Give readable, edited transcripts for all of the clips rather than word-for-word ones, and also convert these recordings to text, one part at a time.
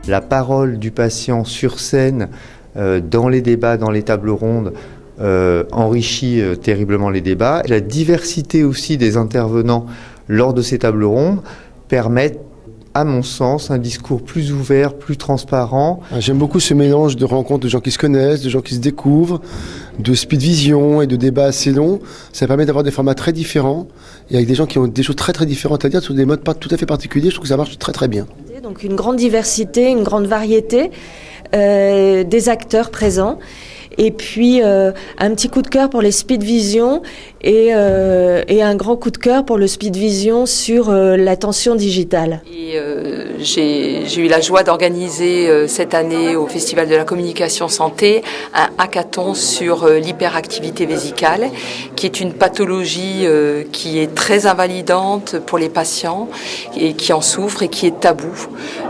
la parole du patient sur scène, dans les débats, dans les tables rondes, enrichit terriblement les débats. La diversité aussi des intervenants lors de ces tables rondes permettent, à mon sens, un discours plus ouvert, plus transparent. J'aime beaucoup ce mélange de rencontres de gens qui se connaissent, de gens qui se découvrent, de speed vision et de débats assez longs. Ça permet d'avoir des formats très différents et avec des gens qui ont des choses très très différentes à dire sur des modes pas tout à fait particuliers. Je trouve que ça marche très très bien. Donc une grande diversité, une grande variété des acteurs présents. Et puis un petit coup de cœur pour les speed vision et un grand coup de cœur pour le speed vision sur l'attention digitale. Et j'ai eu la joie d'organiser cette année au Festival de la Communication Santé un hackathon sur l'hyperactivité vésicale, qui est une pathologie qui est très invalidante pour les patients et qui en souffrent et qui est tabou.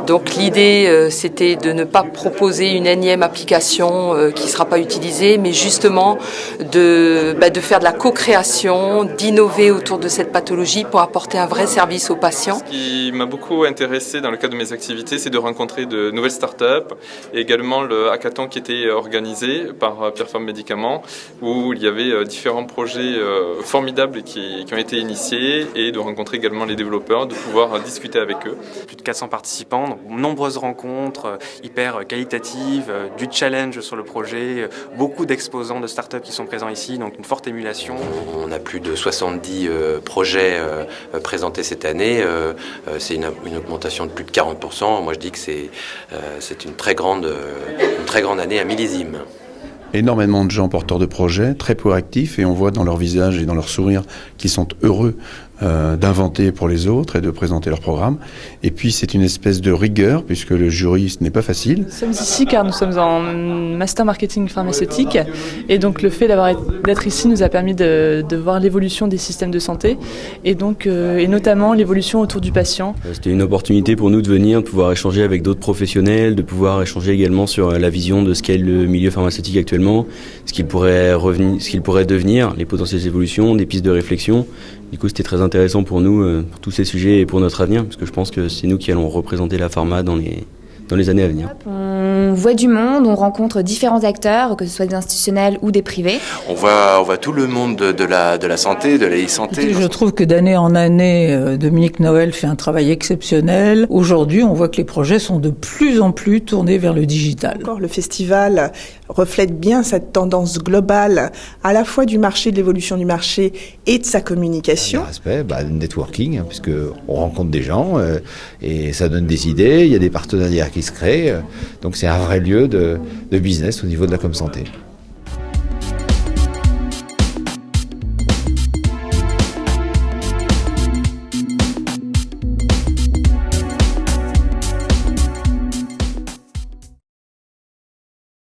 Donc l'idée c'était de ne pas proposer une énième application qui ne sera pas utilisée, mais justement de faire de la co-création, d'innover autour de cette pathologie pour apporter un vrai service aux patients. Ce qui m'a beaucoup intéressé dans le cadre de mes activités, c'est de rencontrer de nouvelles startups et également le hackathon qui était organisé par Pierreforme Médicaments, où il y avait différents projets formidables qui ont été initiés, et de rencontrer également les développeurs, de pouvoir discuter avec eux. Plus de 400 participants, donc nombreuses rencontres hyper qualitatives, du challenge sur le projet, beaucoup d'exposants de startups qui sont présents ici, donc une forte émulation. On a plus de 70 projets présentés cette année, c'est une augmentation de plus de 40%. Moi je dis que c'est une très grande année à millésime. Énormément de gens porteurs de projets, très proactifs, et on voit dans leur visage et dans leur sourire qu'ils sont heureux d'inventer pour les autres et de présenter leur programme. Et puis c'est une espèce de rigueur, puisque le jury, ce n'est pas facile. Nous sommes ici car nous sommes en master marketing pharmaceutique, et donc le fait d'être ici nous a permis de voir l'évolution des systèmes de santé, et donc et notamment l'évolution autour du patient. C'était une opportunité pour nous de venir, de pouvoir échanger avec d'autres professionnels, de pouvoir échanger également sur la vision de ce qu'est le milieu pharmaceutique actuellement, ce qu'il pourrait devenir, les potentielles évolutions, des pistes de réflexion. Du coup, c'était très intéressant pour nous, pour tous ces sujets et pour notre avenir, parce que je pense que c'est nous qui allons représenter la pharma dans les années à venir. On voit du monde, on rencontre différents acteurs, que ce soit des institutionnels ou des privés. On voit tout le monde de la santé, de la e-santé. Je trouve que d'année en année, Dominique Noël fait un travail exceptionnel. Aujourd'hui, on voit que les projets sont de plus en plus tournés vers le digital. Encore, le festival reflète bien cette tendance globale, à la fois du marché, de l'évolution du marché et de sa communication. Il y a un aspect networking, puisque on rencontre des gens et ça donne des idées, il y a des partenariats qui se créent, donc c'est un vrai lieu de business au niveau de la com santé.